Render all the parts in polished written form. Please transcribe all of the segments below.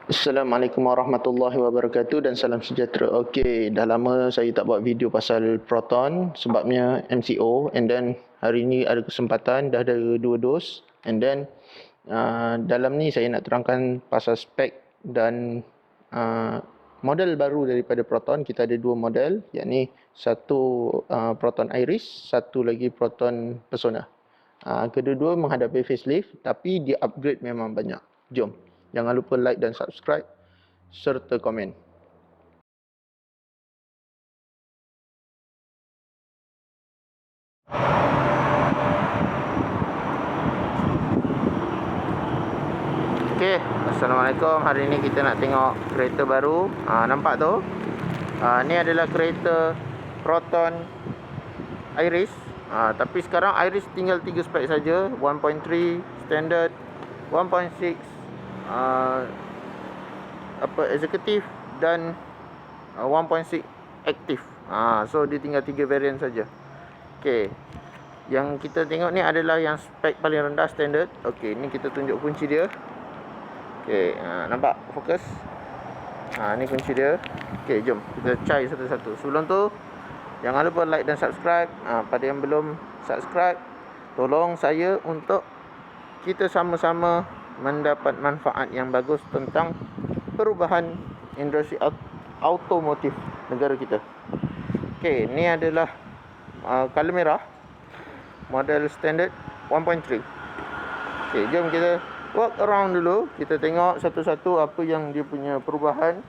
Assalamualaikum warahmatullahi wabarakatuh dan salam sejahtera. Okey, dah lama saya tak buat video pasal Proton sebabnya MCO, and then hari ni ada kesempatan, dah ada 2 dos, and then dalam ni saya nak terangkan pasal spek dan model baru daripada Proton. Kita ada 2 model, yakni satu Proton Iris, satu lagi Proton Persona. Kedua-dua menghadapi facelift, tapi dia upgrade memang banyak. Jom, jangan lupa like dan subscribe serta komen. Okey, Assalamualaikum. Hari ni kita nak tengok kereta baru. Nampak tu? Ni adalah kereta Proton Iris. Tapi sekarang Iris tinggal 3 spek saja, 1.3 standard, 1.6 eksekutif dan 1.6 aktif. So dia tinggal 3 variant saja. Okey. Yang kita tengok ni adalah yang spek paling rendah, standard. Okey, ni kita tunjuk kunci dia. Okey, nampak? Fokus. Ni kunci dia. Okey, jom kita cari satu-satu. Sebelum tu, jangan lupa like dan subscribe. Pada yang belum subscribe, tolong saya untuk kita sama-sama mendapat manfaat yang bagus tentang perubahan industri automotif negara kita. Okey, ni adalah color merah, model standard 1.3. Okey, jom kita walk around dulu. Kita tengok satu-satu apa yang dia punya perubahan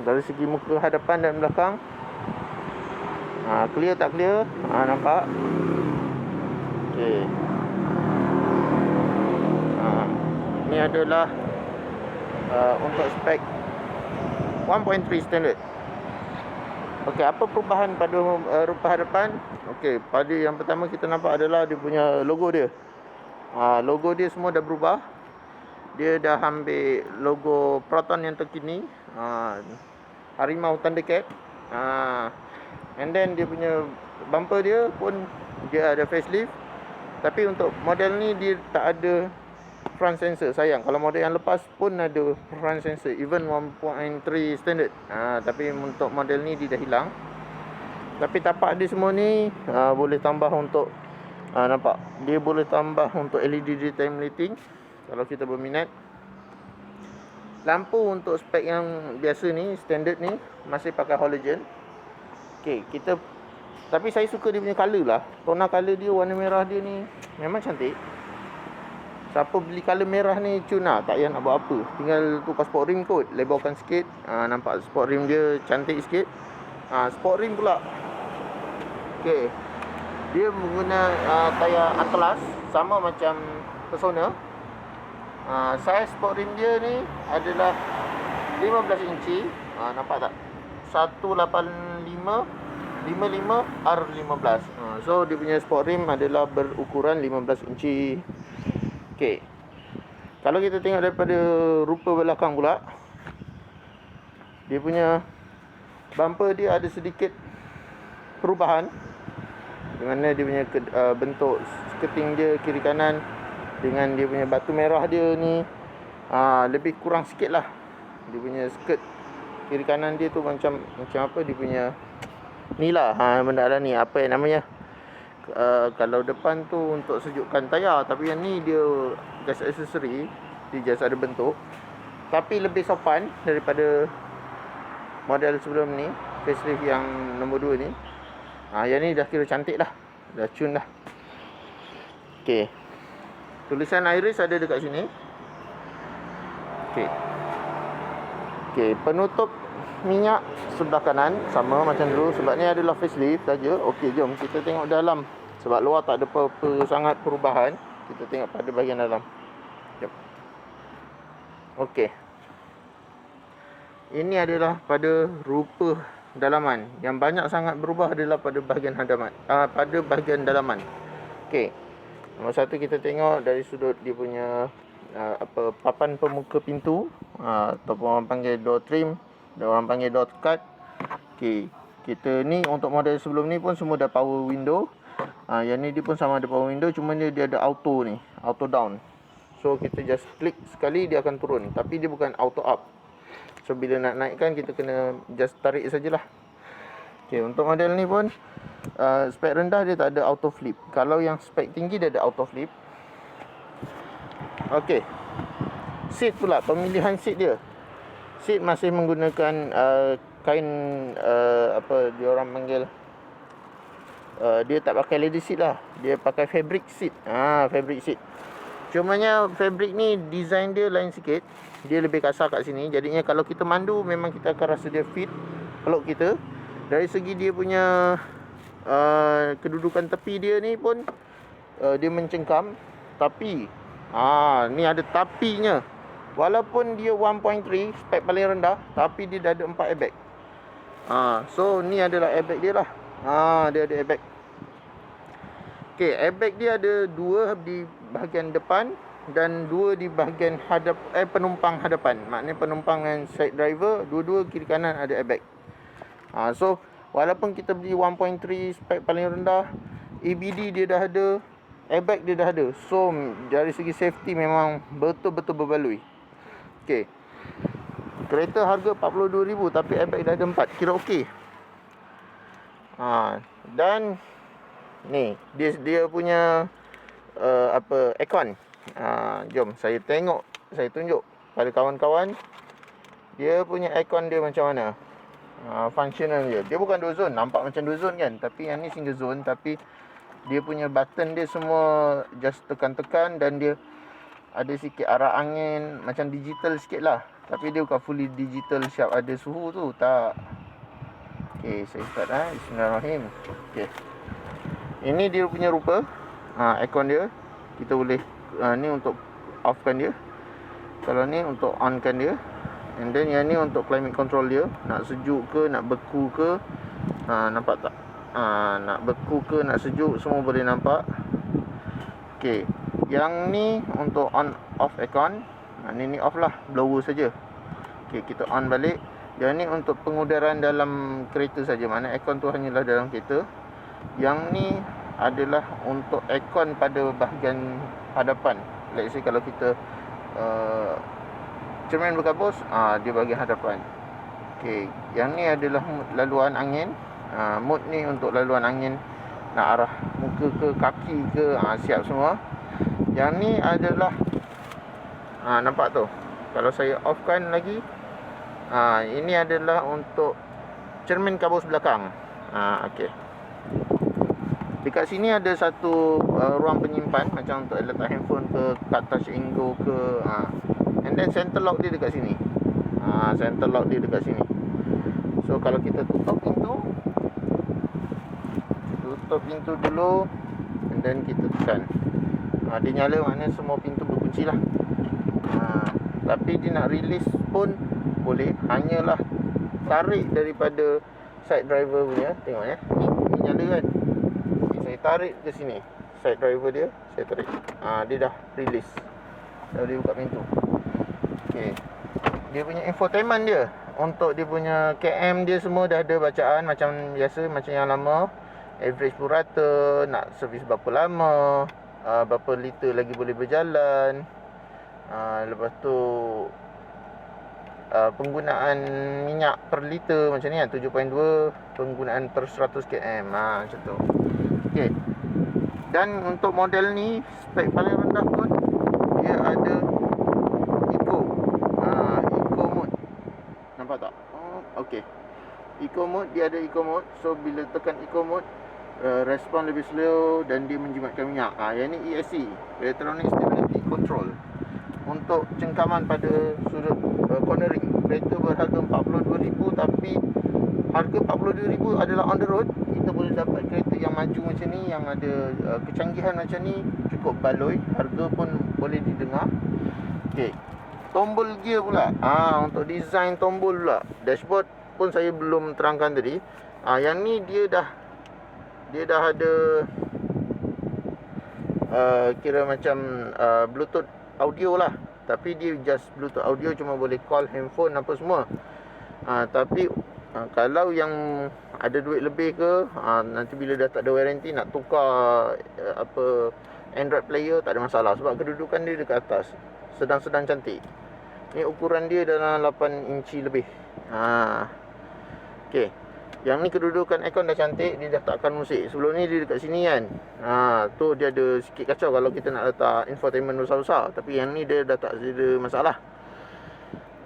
dari segi muka hadapan dan belakang. Clear tak clear? Nampak? Okey. Ni adalah untuk spek 1.3 standard. Okey, apa perubahan pada rupa hadapan? Okey, pada yang pertama kita nampak adalah dia punya logo dia. Logo dia semua dah berubah. Dia dah ambil logo Proton yang terkini, harimau Thundercat. And then dia punya bumper dia pun dia ada facelift. Tapi untuk model ni dia tak ada front sensor. Sayang, kalau model yang lepas pun ada front sensor, even 1.3 standard. Tapi untuk model ni dia dah hilang. Tapi tapak dia semua ni boleh tambah untuk nampak, dia boleh tambah untuk LED daytime lighting kalau kita berminat. Lampu untuk spek yang biasa ni, standard ni, masih pakai halogen. Okey, tapi saya suka dia punya color lah. Tona color dia, warna merah dia ni memang cantik. Siapa beli color merah ni cun lah, tak payah nak buat apa. Tinggal tukar sport rim kot, lebarkan sikit. Nampak sport rim dia cantik sikit. Sport rim pula. Okey, dia menggunakan tayar Atlas, sama macam Persona. Saiz sport rim dia ni adalah 15 inci. Nampak tak? 185 R15. So dia punya sport rim adalah berukuran 15 inci. Okey, kalau kita tengok daripada rupa belakang pula, dia punya bumper dia ada sedikit perubahan, di mana dia punya bentuk skirting dia kiri kanan dengan dia punya batu merah dia ni lebih kurang sikit lah. Dia punya skirt kiri kanan dia tu macam apa, dia punya ni lah, benda lah ni, apa yang namanya, kalau depan tu untuk sejukkan tayar, tapi yang ni dia gas aksesori, dia just ada bentuk, tapi lebih sopan daripada model sebelum ni, facelift yang nombor 2 ni. Yang ni dah kira cantik lah, dah cun lah. Okey, tulisan Iris ada dekat sini. Okey, penutup minyak sebelah kanan sama macam dulu, sebab ni adalah facelift saja. Okey, jom kita tengok dalam, sebab luar tak ada apa-apa sangat perubahan. Kita tengok pada bahagian dalam. Jom. Okey, ini adalah pada rupa dalaman. Yang banyak sangat berubah adalah pada bahagian hadapan, pada bahagian dalaman. Okey, nombor satu kita tengok dari sudut dia punya papan pemuka pintu, ataupun orang panggil door trim, dan orang panggil door cut. Okey, kita ni untuk model sebelum ni pun semua dah power window. Yang ni dia pun sama ada power window, cuma dia ada auto ni, auto down. So kita just klik sekali dia akan turun, tapi dia bukan auto up. So bila nak naikkan kita kena just tarik sajalah. Okay, untuk model ni pun spek rendah dia tak ada auto flip. Kalau yang spek tinggi dia ada auto flip. Okay, seat pula, pemilihan seat dia. Seat masih menggunakan kain apa dia orang panggil, dia tak pakai leather seat lah, dia pakai fabric seat. Fabric seat. Cumanya fabric ni design dia lain sikit. Dia lebih kasar kat sini. Jadinya kalau kita mandu memang kita akan rasa dia fit peluk kita. Dari segi dia punya kedudukan tepi dia ni pun dia mencengkam. Tapi ni ada tapinya. Walaupun dia 1.3 spek paling rendah, tapi dia dah ada 4 airbag. So ni adalah airbag dia lah. Dia ada airbag. Okay, airbag dia ada 2 di bahagian depan dan 2 di bahagian penumpang hadapan. Maknanya penumpang dan side driver, dua-dua kiri kanan ada airbag. So walaupun kita beli 1.3 spek paling rendah, ABD dia dah ada, airbag dia dah ada. So dari segi safety memang betul-betul berbaloi. Okay, kereta harga 42,000 tapi airbag dah ada 4, kira okey. Dan ni dia punya aircon. Jom saya tunjuk pada kawan-kawan dia punya aircon dia macam mana. Functional dia bukan 2 zone, nampak macam 2 zone kan, tapi yang ni single zone. Tapi dia punya button dia semua just tekan-tekan dan dia ada sikit arah angin, macam digital sikit lah. Tapi dia bukan fully digital siap ada suhu tu, tak. Okay, saya start Bismillahirrahmanirrahim. Okay, ini dia punya rupa aircon dia. Kita boleh ni untuk offkan dia, kalau ni untuk onkan dia. And then yang ni untuk climate control dia, nak sejuk ke, nak beku ke. Nampak tak? Nak beku ke, nak sejuk, semua boleh nampak. Okay, yang ni untuk on off aircon. Ni off lah, blower saja. Okay, kita on balik. Yang ni untuk pengudaran dalam kereta saja, mana aircon tu hanyalah dalam kereta. Yang ni adalah untuk aircon pada bahagian hadapan. Let's say kalau kita cermin berkabus, dia bahagian hadapan. Okay, yang ni adalah laluan angin. Mode ni untuk laluan angin, nak arah muka ke kaki ke, siap semua. Yang ni adalah nampak tu, kalau saya offkan lagi, ini adalah untuk cermin kabus belakang. Okay, dekat sini ada satu ruang penyimpan, macam untuk letak handphone ke, kad touch and go ke. And then center lock dia dekat sini. Center lock dia dekat sini. So kalau kita tutup pintu dulu, and then kita tekan, dia nyala, maknanya semua pintu berkunci lah. Tapi dia nak release pun boleh, hanyalah tarik daripada side driver punya. Tengok ya, ni nyala kan. Saya tarik ke sini, side driver dia, saya tarik, dia dah release, dah boleh buka pintu. Okay, dia punya infotainment dia, untuk dia punya KM dia semua dah ada bacaan macam biasa, macam yang lama. Average purata, nak servis berapa lama, berapa liter lagi boleh berjalan. Lepas tu penggunaan minyak per liter macam ni kan, 7.2, penggunaan per 100 km, macam tu. Okay, dan untuk model ni spek paling rendah pun dia ada Eco mode. Nampak tak? Okay, Eco mode, dia ada Eco mode. So bila tekan Eco mode, respon lebih slow dan dia menjimatkan minyak. Yang ni ESC, Electronic Stability Control, untuk cengkaman pada sudut cornering. Kereta berharga 42,000, tapi harga 42,000 adalah on the road. Kita boleh dapat kereta yang maju macam ni, yang ada kecanggihan macam ni, cukup baloi. Harga pun boleh didengar. Okay, tombol gear pula. Untuk design tombol pula. Dashboard pun saya belum terangkan tadi. Yang ni dia dah ada kira macam Bluetooth audio lah. Tapi dia just Bluetooth audio, cuma boleh call handphone apa semua. Tapi kalau yang ada duit lebih ke, nanti bila dah tak ada warranty, nak tukar Android player tak ada masalah sebab kedudukan dia dekat atas. Sedang-sedang cantik. Ni ukuran dia dalam 8 inci lebih. Okey. Yang ni kedudukan aircon dah cantik, dia dah takkan musik. Sebelum ni dia dekat sini kan. Tu dia ada sikit kacau kalau kita nak letak infotainment besar-besar. Tapi yang ni dia dah tak ada masalah.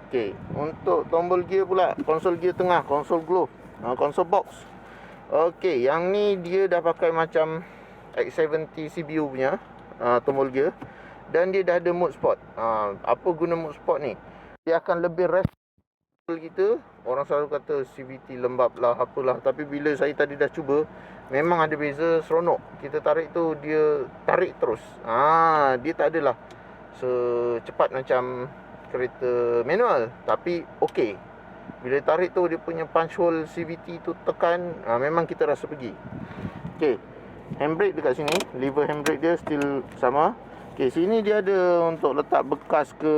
Okey, untuk tombol gear pula, konsol gear tengah, konsol glove, konsol box. Okey, yang ni dia dah pakai macam X70 CPU punya tombol gear. Dan dia dah ada mode sport. Apa guna mode sport ni? Dia akan lebih rest kita. Orang selalu kata CVT lembab lah, apalah. Tapi bila saya tadi dah cuba, memang ada beza, seronok. Kita tarik tu, dia tarik terus. Dia tak adalah secepat macam kereta manual, tapi okey. Bila tarik tu, dia punya punch hole CVT tu tekan, memang kita rasa pergi. Okey, handbrake dekat sini, lever handbrake dia still sama. Okey, sini dia ada untuk letak bekas ke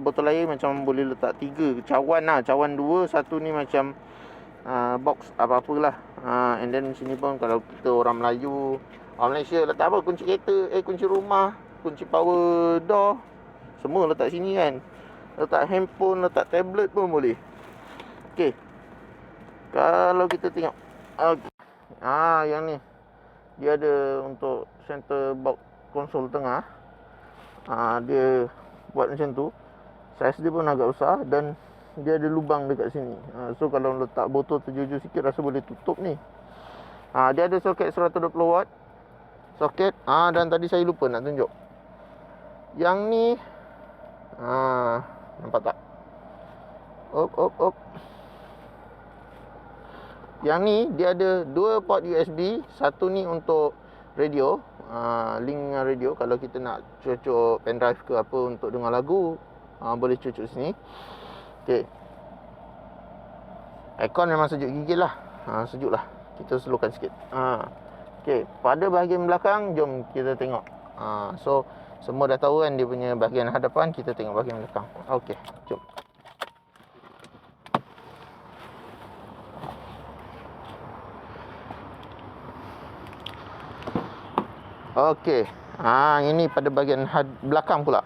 botol air, macam boleh letak 3 cawan lah, cawan 2, satu ni macam box apa-apalah. And then sini pun kalau kita orang Melayu, orang Malaysia letak apa, kunci kereta, kunci rumah, kunci power door, semua letak sini kan. Letak handphone, letak tablet pun boleh. Okey, kalau kita tengok yang ni dia ada untuk center box konsol tengah. Dia buat macam tu. Saiz dia pun agak besar dan dia ada lubang dekat sini. So kalau letak botol terjujur sikit, rasa boleh tutup ni. Dia ada soket 120 watt soket. Dan tadi saya lupa nak tunjuk. Yang ni nampak tak? Op. Yang ni dia ada 2 port USB. Satu ni untuk radio, link dengan radio. Kalau kita nak cocok pendrive ke apa untuk dengar lagu, boleh cocok sini. Okey, aircon memang sejuk gigil lah. Sejuk lah, kita slowkan sikit. Okey, pada bahagian belakang, jom kita tengok. So semua dah tahu kan dia punya bahagian hadapan, kita tengok bahagian belakang. Okey, jom. Okey. Ini pada bahagian belakang pula.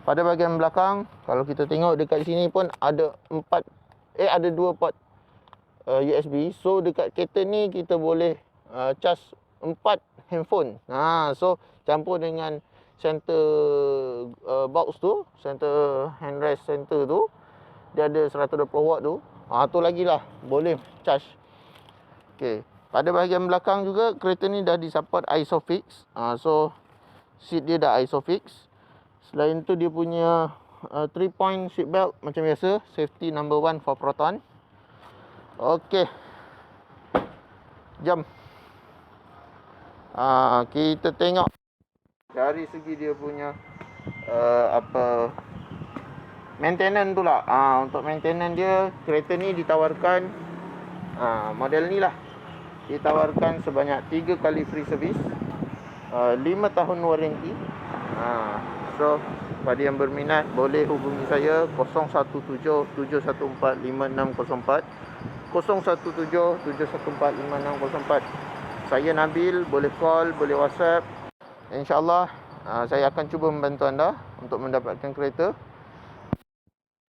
Pada bahagian belakang, kalau kita tengok dekat sini pun ada 2 port USB. So dekat kereta ni kita boleh charge 4 handphone. So campur dengan center box tu, center handrest center tu, dia ada 120 watt tu. Tu lagilah boleh charge. Okey. Pada bahagian belakang juga, kereta ni dah disupport ISOFIX. So seat dia dah ISOFIX. Selain tu dia punya 3-point seat belt macam biasa, safety number 1 for Proton. Okey, jom kita tengok dari segi dia punya maintenance tu lah. Untuk maintenance dia, kereta ni ditawarkan model ni lah, ditawarkan sebanyak 3 kali free service, 5 tahun warranty. So pada yang berminat boleh hubungi saya 017-714-5604, 017-714-5604. Saya Nabil, boleh call, boleh WhatsApp. InsyaAllah saya akan cuba membantu anda untuk mendapatkan kereta.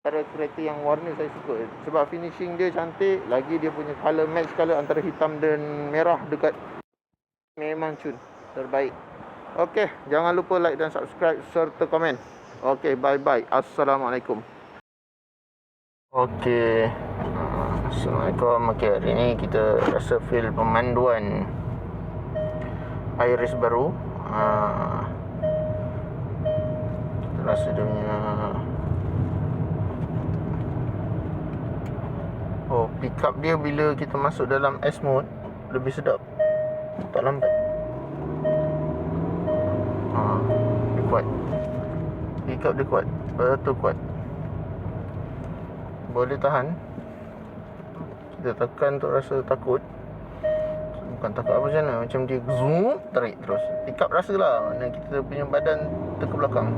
Antara kereta yang warna saya suka, sebab finishing dia cantik, lagi dia punya color match, color antara hitam dan merah dekat, memang cun, terbaik. Okey, jangan lupa like dan subscribe serta komen. Okey, bye-bye. Assalamualaikum. Okey, Assalamualaikum. Okey, hari ni kita rasa feel pemanduan Iris baru. Kita rasa dia punya pick up dia bila kita masuk dalam S mode lebih sedap, tak lambat. Dia kuat, pick up dia kuat, betul kuat, boleh tahan. Kita tekan tu rasa takut, bukan takut apa macam mana, macam dia zoom, tarik terus. Pick up rasa lah, mana kita punya badan ke belakang.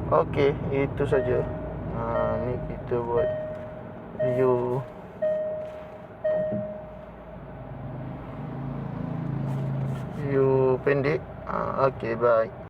Okey, itu saja. Ni kita buat video pendek. Okey, bye.